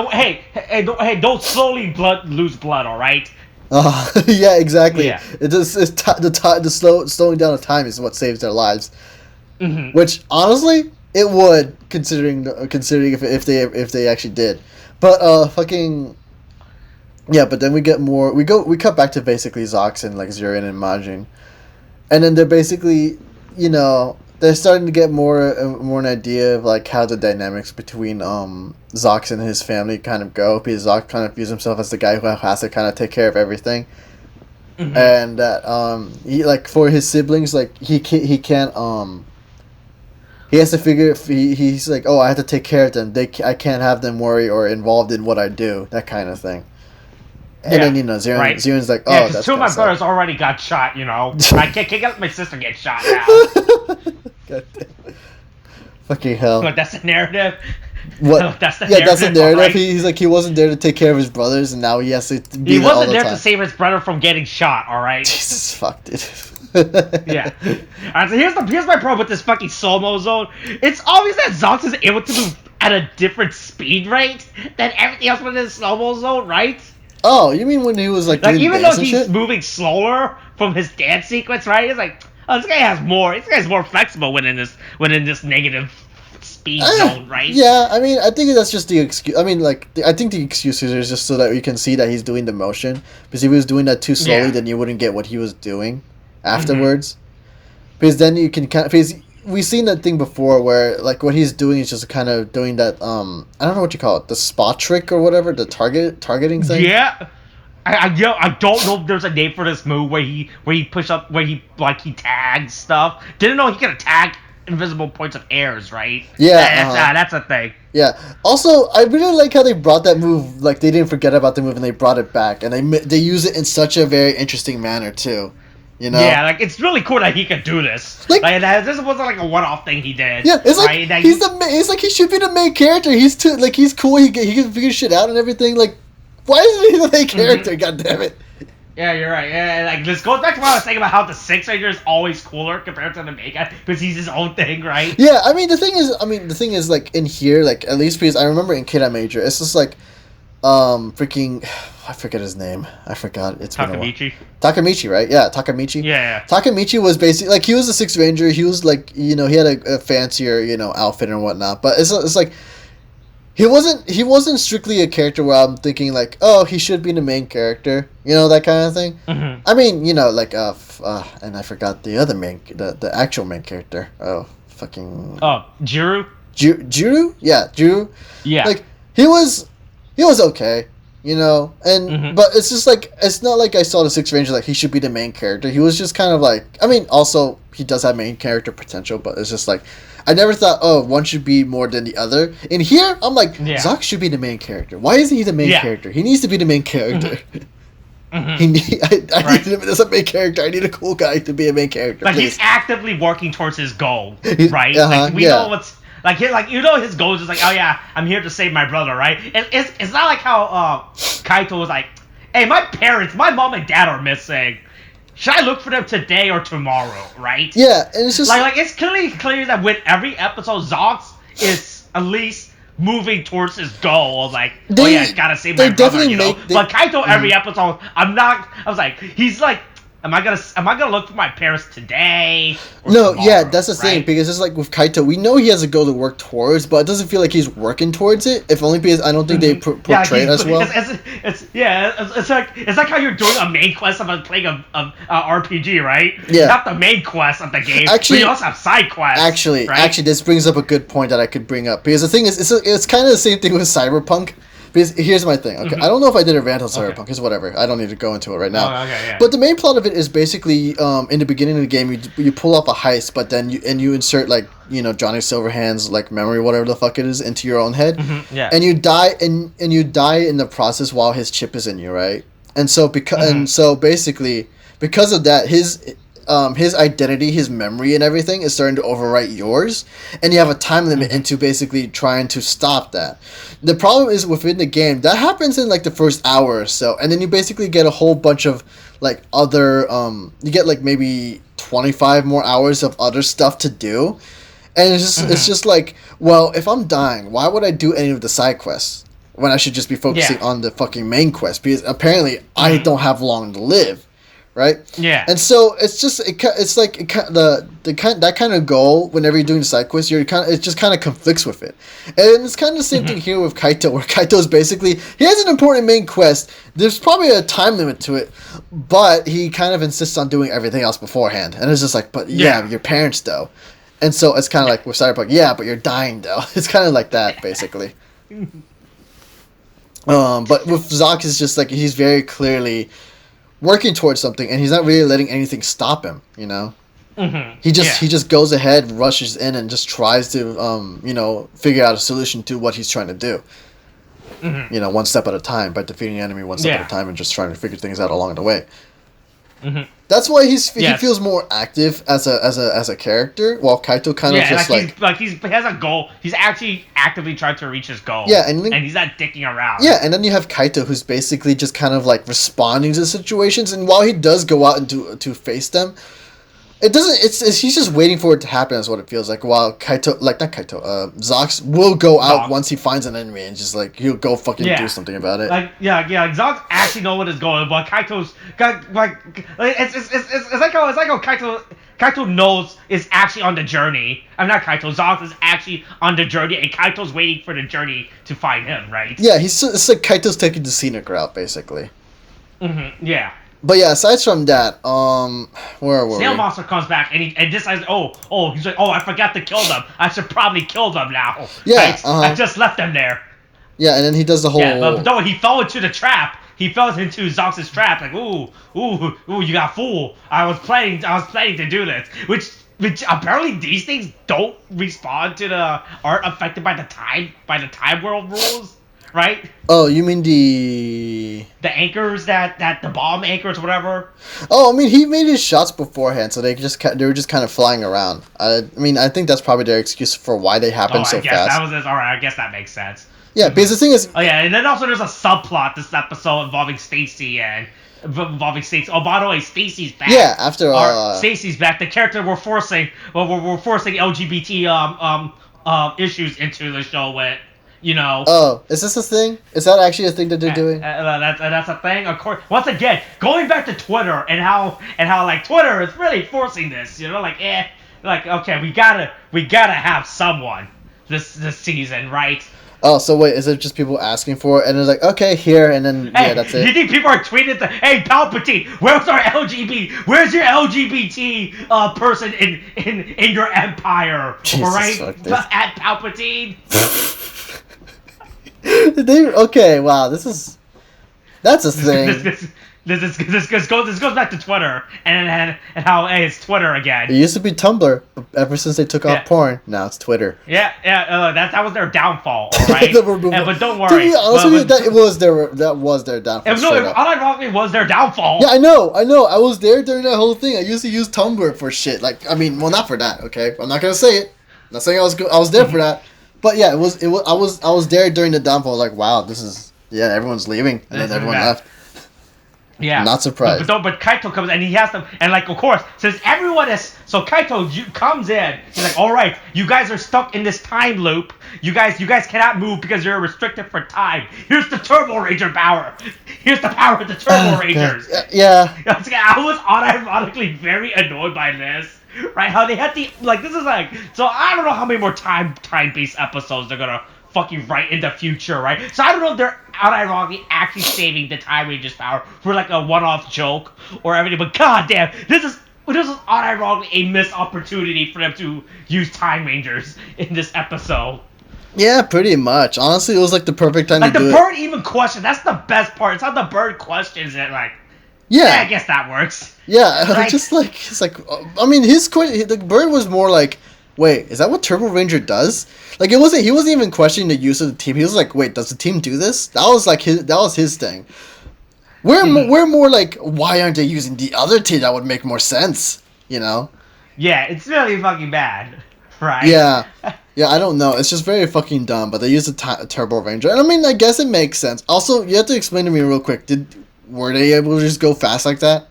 Don't slowly lose blood, all right? Yeah, exactly. Yeah. The slowing down of time is what saves their lives. Which honestly, it would, considering if they actually did. But fucking yeah. But then we get more. We cut back to basically Zox and like Zurin and Majin, and then they're basically, you know, they're starting to get more an idea of like how the dynamics between Zox and his family kind of go, because Zox kind of views himself as the guy who has to kind of take care of everything, and that he, like, for his siblings, like he can't he has to figure he's like, oh, I have to take care of them. I can't have them worry or involved in what I do, that kind of thing. And then, you know, Zurin's like, oh, that's two of my brothers already got shot, you know. I can't let my sister get shot now. God damn. Fucking hell. But that's the narrative. What? That's the that's the narrative. Right? He's like, he wasn't there to take care of his brothers, and now he has to be He there all wasn't the there time. to save his brother from getting shot, alright? Jesus fuck, dude. Yeah. Alright, so here's my problem with this fucking slow-mo zone. It's obvious that Zox is able to move at a different speed rate than everything else within the slow-mo zone, right? Oh, you mean when he was like doing even dance though and he's shit? moving slower from his dance sequence, right? It's like, oh, this guy's more flexible within this negative speed zone, right? Yeah, I mean, I think that's just the excuse. I mean, like, I think the excuse is just so that we can see that he's doing the motion. Because if he was doing that too slowly, then you wouldn't get what he was doing afterwards. Mm-hmm. Because then you can kind of, because we've seen that thing before where, like, what he's doing is just kind of doing that, I don't know what you call it, the spot trick or whatever, the targeting thing. Yeah. I don't know if there's a name for this move where he push up, where he tags stuff. Didn't know he could attack invisible points of airs, right? Yeah, that's a thing. Yeah. Also, I really like how they brought that move. Like, they didn't forget about the move and they brought it back, and they use it in such a very interesting manner too. You know? Yeah, like, it's really cool that he could do this. Like this wasn't like a one-off thing he did. Yeah, it's like right? he's like he should be the main character. He's cool. He can figure shit out and everything. Like, why isn't he the main character? Mm-hmm. God damn it. Yeah, you're right. Yeah, like, this goes back to what I was saying about how the Six Ranger is always cooler compared to the main guy because he's his own thing, right? Yeah, I mean the thing is like in here, like at least because I remember in Timeranger, it's just like, freaking, I forget his name. I forgot. It's Takamichi. Takamichi, right? Yeah, Takamichi. Yeah. Takamichi was basically like he was the Sixth Ranger. He was like, he had a fancier outfit and whatnot, but it's like. He wasn't strictly a character where I'm thinking like, oh, he should be the main character, that kind of thing. Mm-hmm. I mean, like and I forgot the other the actual main character. Oh, fucking. Oh, Jiru. Jiru? Yeah, Jiru. Yeah. Like he was okay, but it's just like it's not like I saw the Sixth Ranger like he should be the main character. He was just kind of like, I mean, also he does have main character potential, but it's just like. I never thought, one should be more than the other. In here, I'm like, Zox should be the main character. Why isn't he the main character? He needs to be the main character. Mm-hmm. I need him as a main character. I need a cool guy to be a main character. Like, please. he's actively working towards his goal, right? Like, we know what's... Like, his goal is like, oh yeah, I'm here to save my brother, right? It's not like how Kaito was like, hey, my mom and dad are missing. Should I look for them today or tomorrow, right? Yeah, and it's just... Like it's clear that with every episode, Zox is at least moving towards his goal of like, he's gotta save my brother, But Kaito, every episode, I was like, he's like, am I gonna look for my parents today? No, tomorrow, that's the thing, because it's like with Kaito, we know he has a goal to work towards, but it doesn't feel like he's working towards it. If only because I don't think they portray it as well. It's like how you're doing a main quest of playing a RPG, right? Yeah. You have the main quest of the game, but you also have side quests. Actually, this brings up a good point that I could bring up, because the thing is, it's kind of the same thing with Cyberpunk. Because here's my thing. Okay, I don't know if I did a rant on Cyberpunk. It's whatever. I don't need to go into it right now. But the main plot of it is basically, in the beginning of the game, you pull off a heist, but then you insert like Johnny Silverhand's like memory, whatever the fuck it is, into your own head, and you die, and you die in the process while his chip is in you, right? And so basically because of that, his identity, his memory, and everything is starting to overwrite yours, and you have a time limit into basically trying to stop that. The problem is within the game that happens in like the first hour or so, and then you basically get a whole bunch of like other you get like maybe 25 more hours of other stuff to do, and it's just like, well, if I'm dying, why would I do any of the side quests when I should just be focusing on the fucking main quest? Because apparently I don't have long to live. Right. Yeah. And so it's just it's like that kind of goal. Whenever you're doing the side quest, it just kind of conflicts with it, and it's kind of the same thing here with Kaito, where Kaito's basically he has an important main quest. There's probably a time limit to it, but he kind of insists on doing everything else beforehand, and it's just like, but your parents though, and so it's kind of like with Cyberpunk, but you're dying though. It's kind of like that basically. But with Zox, it's just like he's very clearly working towards something, and he's not really letting anything stop him. He just goes ahead, rushes in, and just tries to figure out a solution to what he's trying to do. One step at a time, by defeating the enemy one step at a time, and just trying to figure things out along the way. That's why he feels more active as a character, while Kaito kind of just he has a goal. He's actually actively trying to reach his goal. Yeah, and he's not dicking around. Yeah, and then you have Kaito, who's basically just kind of like responding to situations, and while he does go out and to face them, it doesn't. He's just waiting for it to happen. Is what it feels like. While Kaito, not Kaito, Zox will go out once he finds an enemy and just like he'll go fucking do something about it. Zox actually know what is going, but Kaito's got like it's like how Kaito knows is actually on the journey. I'm not Kaito. Zox is actually on the journey, and Kaito's waiting for the journey to find him. Right? Yeah, it's like Kaito's taking the scenic route, basically. Yeah. But yeah, aside from that, where were Snail we? Monster comes back and decides, he's like, I forgot to kill them. I should probably kill them now. Yeah, right? I just left them there. Yeah, and then he does the whole. Yeah, but no, he fell into the trap. He fell into Zox's trap. Like, ooh, you got fooled. I was planning to do this. Which apparently these things don't respond to aren't affected by the time world rules. Right? Oh, you mean the anchors that the bomb anchors, whatever. Oh, I mean he made his shots beforehand, so they were just kind of flying around. I mean I think that's probably their excuse for why they happen so fast. I guess that makes sense. Yeah, because the thing is. Oh yeah, and then also there's a subplot this episode involving Stacy. Oh, by the way, Stacy's back. Yeah, after Stacy's back. The character we're forcing LGBT issues into the show with. Oh, is this a thing? Is that actually a thing that they're doing? That's a thing. Of course. Once again, going back to Twitter and how like Twitter is really forcing this. Okay, we gotta have someone this season, right? Oh, so wait, is it just people asking for it, and it's like, okay, here, and then that's it? You think people are tweeting hey, Palpatine, where's our LGBT? Where's your LGBT person in your empire? Jesus, right? At Palpatine. Okay, wow, that's a thing. This goes back to Twitter and how it's Twitter again. It used to be Tumblr, but ever since they took off porn, now it's Twitter. Yeah, that was their downfall, all right. But don't worry. To be honest with you, that was their downfall. Unironically was their downfall. Yeah, I know. I was there during that whole thing. I used to use Tumblr for shit. Like, I mean, well, not for that. Okay, I'm not gonna say it. I'm not saying I was there for that. But yeah, I was there during the downfall. Like, wow, everyone's leaving, and then everyone left. Yeah, not surprised. But Kaito comes and he has them, and like of course, since everyone is Kaito comes in, he's like, all right, you guys are stuck in this time loop. You guys cannot move because you're restricted for time. Here's the Turbo Ranger power. Here's the power of the Turbo Rangers. Yeah. I was unironically very annoyed by this. Right? How they had this is like, so I don't know how many more time-based episodes they're gonna fucking write in the future, right? So I don't know if they're unironically actually saving the Time Rangers power for like a one-off joke or everything, but goddamn, this is unironically a missed opportunity for them to use Time Rangers in this episode. Yeah, pretty much. Honestly, it was like the perfect time to do it. Like the bird even questioned. That's the best part. It's how the bird questions it, like. Yeah, I guess that works. Yeah, right? Just like it's like I mean, the bird was more like, wait, is that what Turbo Ranger does? Like he wasn't even questioning the use of the team. He was like, wait, does the team do this? That was his thing. We're more like, why aren't they using the other team? That would make more sense, Yeah, it's really fucking bad, right? Yeah, I don't know. It's just very fucking dumb. But they use the Turbo Ranger, and I mean, I guess it makes sense. Also, you have to explain to me real quick. Were they able to just go fast like that?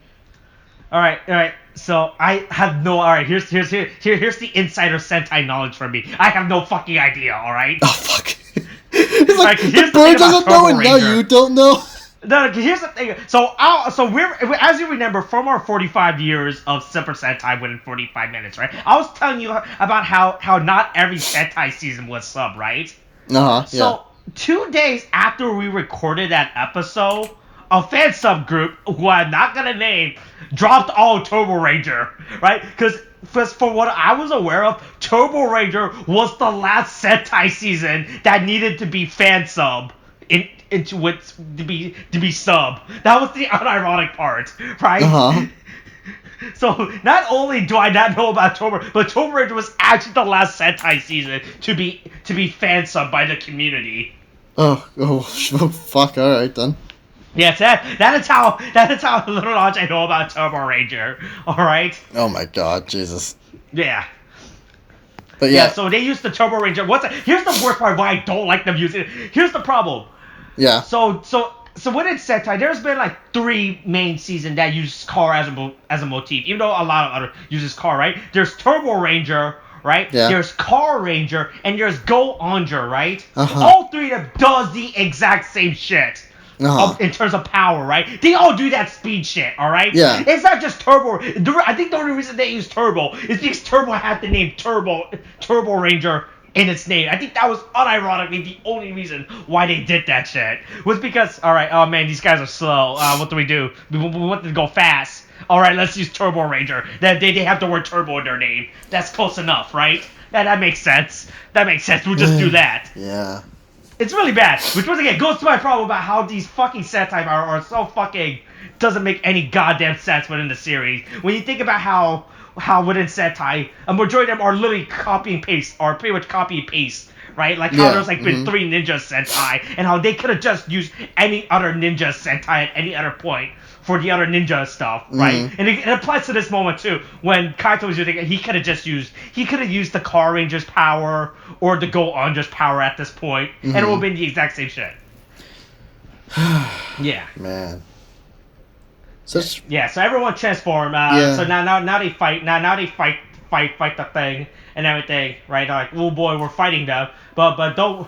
All right. So I have no. All right, here's the insider Sentai knowledge from me. I have no fucking idea. All right. Oh fuck. It's like the bird doesn't know, and now you don't know. No, here's the thing. So we're, as you remember, from our 45 years of Super Sentai within 45 minutes, right? I was telling you about how not every Sentai season was sub, right? Yeah. So 2 days after we recorded that episode, a fan subgroup who I'm not gonna name dropped all Turbo Ranger, right? Because for what I was aware of, Turbo Ranger was the last Sentai season that needed to be fan sub into it to be sub. That was the unironic part, right? So not only do I not know about Turbo, but Turbo Ranger was actually the last Sentai season to be fan sub by the community. Oh, fuck! All right then. Yes, that is how little knowledge I know about Turbo Ranger. All right. Oh my God, Jesus. Yeah. But yeah. So they use the Turbo Ranger. Here's the worst part why I don't like them using it. Here's the problem. Yeah. So when it's Sentai, there's been like 3 main seasons that use car as a motif, even though a lot of other uses car, right? There's Turbo Ranger, right? Yeah. There's Car Ranger, and there's Go Onger, right? Uh-huh. All 3 of them does the exact same shit. In terms of power, right? They all do that speed shit, alright? Yeah. It's not just Turbo. I think the only reason they use Turbo is because Turbo had the name Turbo Ranger in its name. I think that was unironically the only reason why they did that shit. Was because, alright, oh man, these guys are slow. What do? We want them to go fast. Alright, let's use Turbo Ranger. They have the word Turbo in their name. That's close enough, right? That makes sense. We'll just do that. Yeah. It's really bad, which once again goes to my problem about how these fucking Sentai are so fucking doesn't make any goddamn sense within the series. When you think about how within Sentai, a majority of them are literally copy and paste, or pretty much copy and paste, right? Like how there's like been 3 Ninja Sentai, and how they could have just used any other Ninja Sentai at any other point for the other ninja stuff, right? And it applies to this moment too. When Kaito was using it, he could have used the Car Ranger's power or the Go Onger's power at this point, and it would have been the exact same shit. Yeah. Man. So everyone transform. So now they fight. Now they fight the thing and everything, right? They're like, oh boy, we're fighting them, but the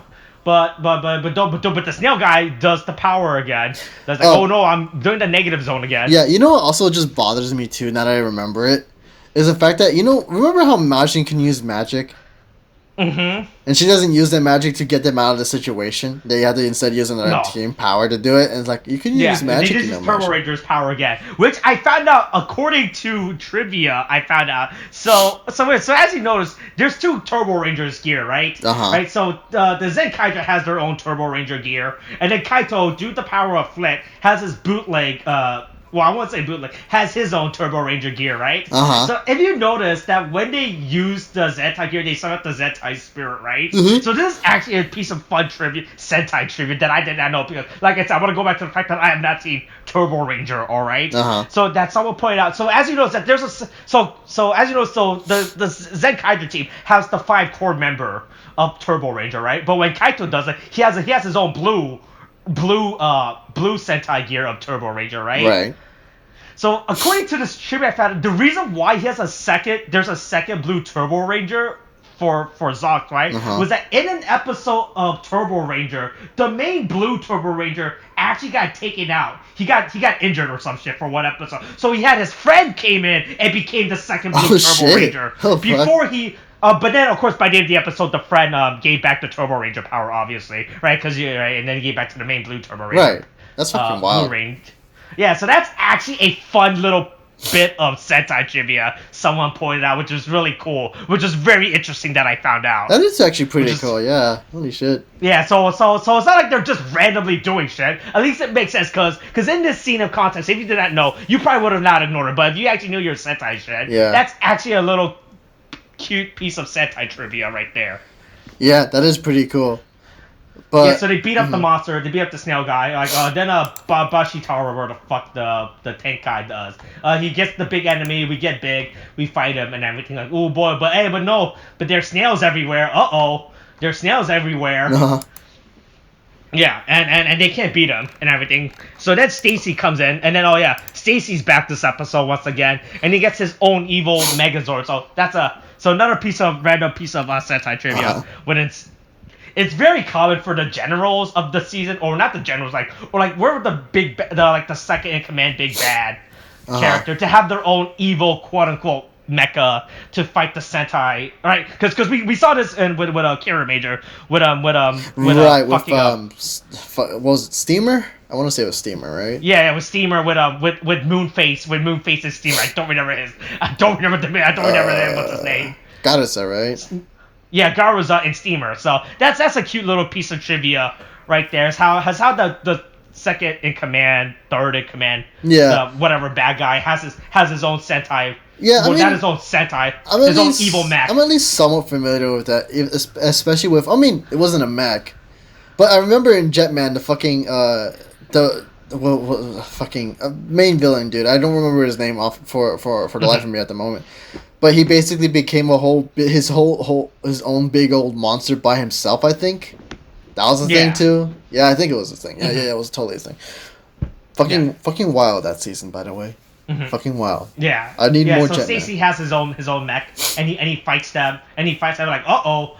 Snail guy does the power again. That's like, oh no, I'm doing the negative zone again. Yeah, you know what also just bothers me too, now that I remember it, is the fact that, remember how Majin can use magic? Mm-hmm. And she doesn't use that magic to get them out of the situation. They had to instead use another team power to do it. And it's like, you can use magic. They just use Turbo Ranger's power again, which I found out according to trivia. So as you notice, there's 2 Turbo Rangers gear, right? Right. So the Zenkaiger has their own Turbo Ranger gear, and then Kaito, due to the power of Flit, has his bootleg. Well, I won't say bootleg, has his own Turbo Ranger gear, right? So if you notice that when they use the Zentai gear, they summon up the Zentai spirit, right? So this is actually a piece of fun trivia, Sentai trivia, that I did not know, because, like I said, I want to go back to the fact that I have not seen Turbo Ranger, alright? So that someone pointed out. So as you know, that there's the Zenkaiger team has the 5 core member of Turbo Ranger, right? But when Kaito does it, he has his own blue Sentai gear of Turbo Ranger, right? Right. So according to this trivia I found, the reason why he has there's a second blue Turbo Ranger for Zox, right? Was that in an episode of Turbo Ranger, the main blue Turbo Ranger actually got taken out. He got injured or some shit for one episode. So he had his friend came in and became the second blue Turbo Ranger. Before he but then, of course, by the end of the episode, the friend gave back the Turbo Ranger power, obviously, right? And then he gave back to the main blue Turbo Ranger. Right. That's fucking wild. Yeah, so that's actually a fun little bit of Sentai trivia someone pointed out, which is really cool, which is very interesting that I found out. That is actually pretty cool, yeah. Holy shit. Yeah, so it's not like they're just randomly doing shit. At least it makes sense, because in this scene of context, if you did not know, you probably would have not ignored it, but if you actually knew your Sentai shit, that's actually a little cute piece of Sentai trivia right there. Yeah, that is pretty cool. But so they beat up the monster, they beat up the Snail guy, then Bashitaro, where the fuck the tank guy does. He gets the big enemy, we get big, we fight him and everything, like, oh boy, but there's snails everywhere, there's snails everywhere. Yeah, and they can't beat him and everything. So then Stacy comes in, and then Stacy's back this episode once again, and he gets his own evil Megazord. So that's another random piece of Sentai trivia. When it's very common for the generals of the season, or not the generals, we're the second in command big bad character, to have their own evil quote unquote mecha to fight the Sentai, right? Because we saw this with Kira Major what was it Steamer? I want to say it was Steamer, right? Yeah, it was Steamer with Moonface. With Moonface's Steamer. I don't remember what's his name. Garuza, right? Yeah, Garuza and Steamer. So that's a cute little piece of trivia right there. Is how the second in command, third in command, whatever bad guy has his own Sentai. Yeah, not his own Sentai, his own evil mech. I'm at least somewhat familiar with that, especially with. I mean, it wasn't a mech, but I remember in Jetman the fucking the fucking main villain, dude. I don't remember his name off for the life of me at the moment. But he basically became his own big old monster by himself. I think that was a thing too. Yeah, I think it was a thing. Yeah, it was totally a thing. Fucking wild that season, by the way. Fucking wild. Yeah. I need more. So Stacy has his own mech, and he fights them, like the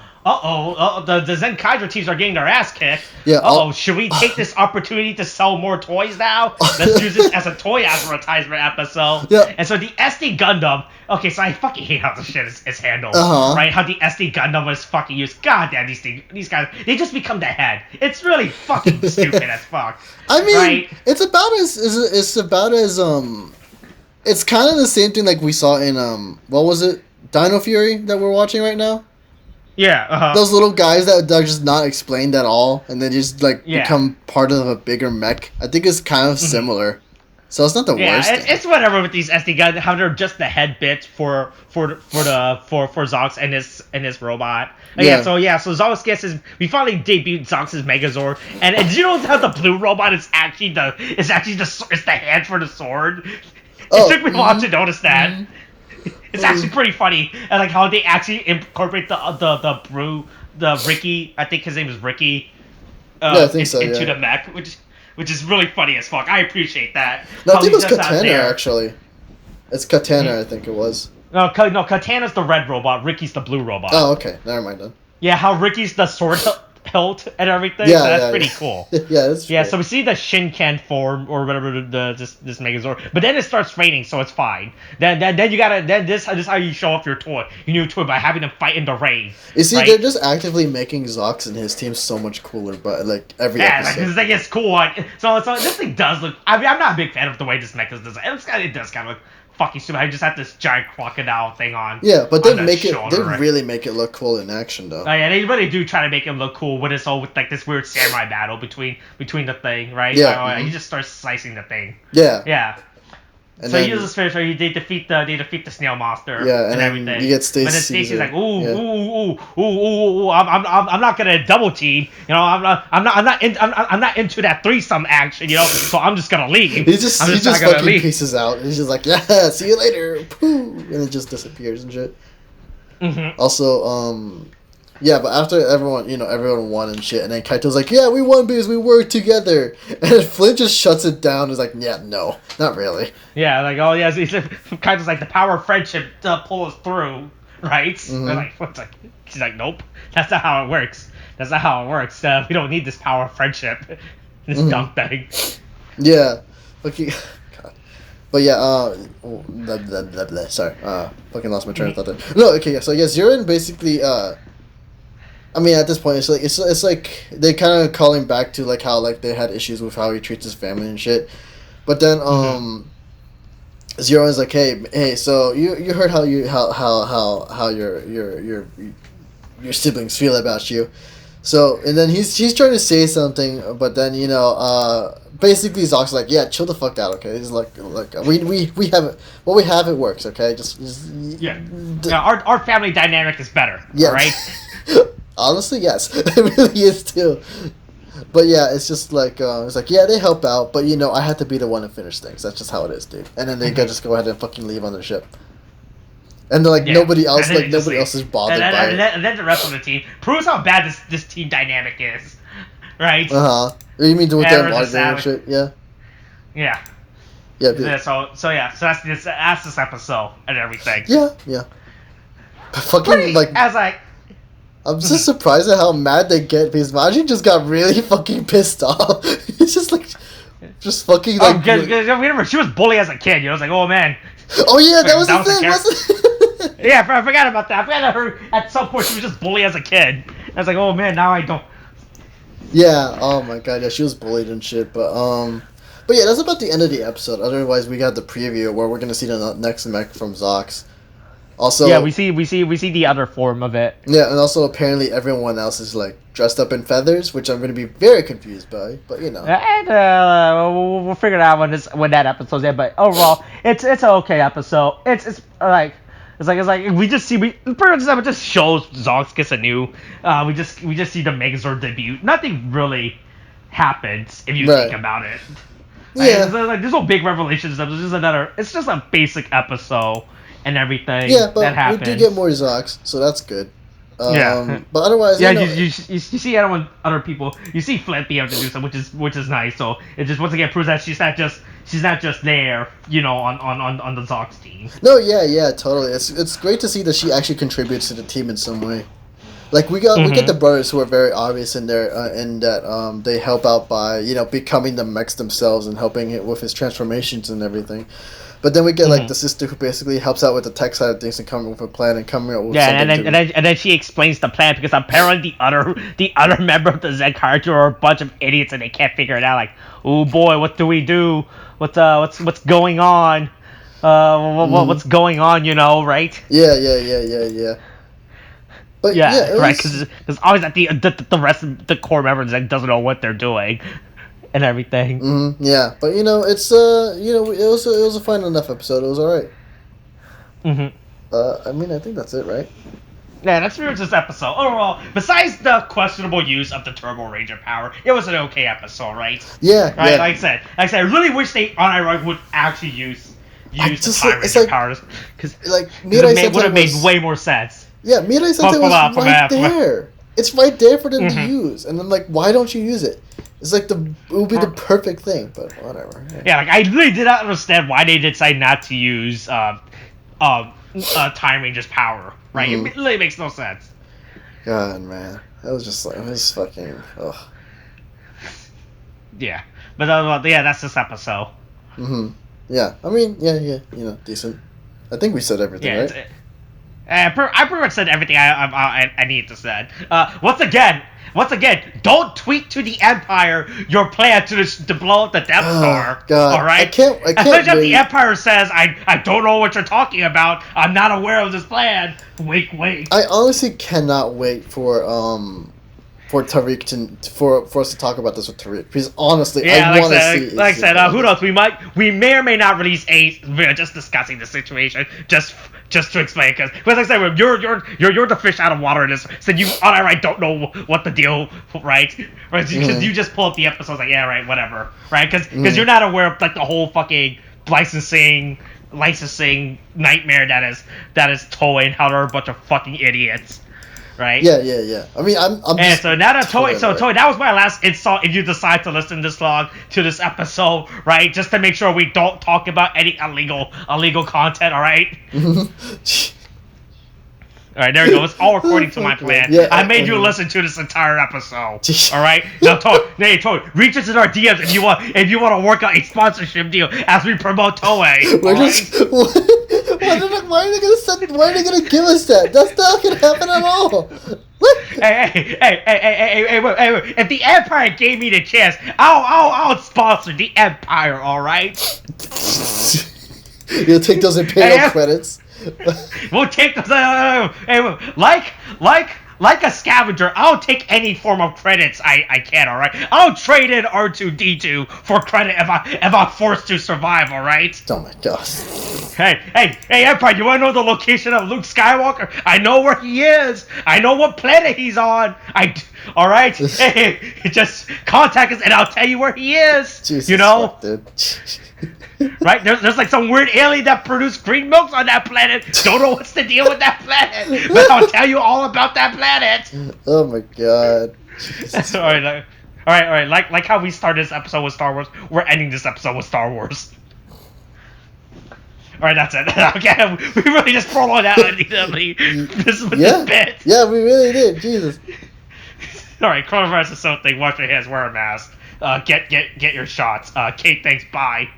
Zenkaiger teams are getting their ass kicked. Yeah. Should we take this opportunity to sell more toys now? Let's use this as a toy advertisement episode. Yeah. And so the SD Gundam. Okay, so I fucking hate how this shit is handled. Right? How the SD Gundam is fucking used. God damn, these guys, they just become the head. It's really fucking stupid as fuck. I mean, right? it's about as it's kind of the same thing like we saw in what was it, Dino Fury that we're watching right now. Yeah, Those little guys that are just not explained at all, and they just become part of a bigger mech. I think it's kind of similar, so it's not the worst. Yeah, it's whatever with these SD guys. How they're just the head bits for Zox and his robot. So Zox gets we finally debuted Zox's Megazord, and did you know how the blue robot is actually the hand for the sword? It took me a while to notice that. It's actually pretty funny, and like how they actually incorporate the Ricky. I think his name is Ricky. I think so. Into the mech, which is really funny as fuck. I appreciate that. No, I think it was Katana actually. It's Katana, I think it was. No, Katana's the red robot. Ricky's the blue robot. Oh, okay. Never mind then. Yeah, how Ricky's the sword hilt and everything. Yeah, so that's pretty cool. That's cool. So we see the Shinken form or whatever this Megazord, but then it starts raining, so it's fine. Then you gotta this is how you show off your new toy by having them fight in the rain. You see, they're just actively making Zox and his team so much cooler, but like every episode. This thing is cool. So this thing does look. I mean, I'm not a big fan of the way this mech is designed. It does kind of look fucking stupid. I just have this giant crocodile thing on. Yeah, but they really make it look cool in action though. Yeah, they really do try to make him look cool with like this weird samurai battle between the thing, right? Yeah. He just starts slicing the thing. Yeah. Yeah. And so he uses fish, so they defeat the snail monster. Yeah, and everything. You get Stacy. But then Stacy's like, ooh, I'm not gonna double team. You know, I'm not into that threesome action. You know, so I'm just gonna leave. He just fucking pieces out. He's just like, yeah, see you later, poo, and it just disappears and shit. Also, yeah, but after everyone won and shit, and then Kaito's like, yeah, we won because we worked together. And Flint just shuts it down. He's like, yeah, no, not really. Yeah, like, oh, yeah, Kaito's like, the power of friendship to pull us through, right? She's like, nope, that's not how it works. That's not how it works. We don't need this power of friendship. This dumb thing. Yeah. Okay. God. But yeah, sorry. Fucking lost my train of thought there. No, okay, yeah, so yeah, Zirin basically, I mean, at this point, it's like they're kind of calling back to like how like they had issues with how he treats his family and shit. But then Zero is like, hey, so you heard how your siblings feel about you. So and then he's trying to say something, but then basically Zox's like, yeah, chill the fuck out, okay? He's like we have it. What we have, it works, okay? Just our family dynamic is better. Yeah. All right. Honestly, yes, it really is too. But yeah, it's just like it's like, yeah, they help out, but I had to be the one to finish things. That's just how it is, dude. And then they just go ahead and fucking leave on their ship. And then nobody else is bothered by it. And then the rest of the team proves how bad this team dynamic is, right? You mean with them arguing and shit? Yeah. Yeah. Yeah. So that's this episode and everything. Yeah. But fucking I'm just surprised at how mad they get because Maji just got really fucking pissed off. It's just fucking like. Remember, she was bullied as a kid. I was like, oh man. Oh yeah, that was the thing, wasn't it? Yeah, I forgot about that. I forgot that her at some point she was just bullied as a kid. I was like, oh man, now I don't. Yeah. Oh my god. Yeah, she was bullied and shit. But yeah, that's about the end of the episode. Otherwise, we got the preview where we're gonna see the next mech from Zox. Also, yeah, we see the other form of it. Yeah, and also apparently everyone else is like dressed up in feathers, which I'm going to be very confused by. But and we'll figure it out when that episode's in. But overall, it's an okay episode. It's like we just see pretty much it just shows Zox gets a new. We just see the Megazord debut. Nothing really happens if you think about it. Yeah. Like, there's no big revelations. It's just a basic episode and everything. Yeah, but that happens. we do get more Zocs, so that's good. Yeah. But otherwise, yeah, you see other people. You see Flint be able to do something, which is nice. So it just once again proves that she's not just there, on the Zocs team. No, yeah, totally. It's great to see that she actually contributes to the team in some way. Like we get the brothers who are very obvious in there, in that they help out by becoming the mechs themselves and helping it with his transformations and everything. But then we get like the sister who basically helps out with the tech side of things and coming up with a plan and coming up with something. And then she explains the plan because apparently the other member of the Zenkaiger are a bunch of idiots and they can't figure it out. Like, oh boy, what do we do? What's going on? What's going on? Right? Yeah. But right, because always at the rest of the core members doesn't know what they're doing. And everything. Yeah, but it's it was a fine enough episode. It was alright. I mean, I think that's it, right? Yeah, that's pretty much this episode. Overall, besides the questionable use of the Turbo Ranger power, it was an okay episode, right? Yeah, right. Yeah. Like I said, I really wish they would actually use the Time Ranger powers because it would have made way more sense. Yeah, Mirai Sentai was right there. It's right there for them to use, and I'm like, why don't you use it? It's like it would be the perfect thing, but whatever. Yeah, like I really did not understand why they decided not to use Time Ranger's power. Right, it really makes no sense. God, man, that was just like it was fucking. Ugh. Yeah, but that's this episode. Yeah, I mean, yeah, decent. I think we said everything, right? I pretty much said everything I needed to say. Once again, don't tweet to the Empire your plan to blow up the Death Star. God, all right? I can't Especially if the Empire says, I don't know what you're talking about. I'm not aware of this plan. Wink. I honestly cannot wait for Tariq for us to talk about this with Tariq, because honestly, I want to see. Like I said, who knows? We may or may not release we're just discussing the situation, just to explain, because like I said, you're the fish out of water in this. So you outright don't know what the deal, right? Because you just pull up the episodes like, yeah, right, whatever, right? Because you're not aware of like the whole fucking licensing nightmare that is Toei and how they're a bunch of fucking idiots. Right? Yeah. I mean, I'm and so now that Toei, that was my last insult. If you decide to listen this long to this episode, right, just to make sure we don't talk about any illegal content, all right? All right, there we go. It's all according to my plan. Yeah, I made you listen to this entire episode. All right, now Toei, reach us in our DMs if you want to work out a sponsorship deal as we promote Toei. Why are they gonna give us that? That's not gonna happen at all. Hey! If the Empire gave me the chance, I'll sponsor the Empire. All right. You'll take those Imperial credits. We'll take those. Like a scavenger, I'll take any form of credits I can, alright? I'll trade in R2-D2 for credit if I'm forced to survive, alright? Oh my god. Hey, Empire, you wanna know the location of Luke Skywalker? I know where he is! I know what planet he's on! Alright? Hey, just contact us and I'll tell you where he is! Jesus, you know? fuck, dude. Right? There's like some weird alien that produced green milks on that planet. Don't know what's the deal with that planet, but I'll tell you all about that planet. Oh my god. All right. Like how we started this episode with Star Wars, we're ending this episode with Star Wars. All right, that's it. Okay, we really just prolonged that. This bit. Yeah, we really did. Jesus. All right, coronavirus is something. Wash your hands. Wear a mask. Get your shots. Kate, thanks. Bye.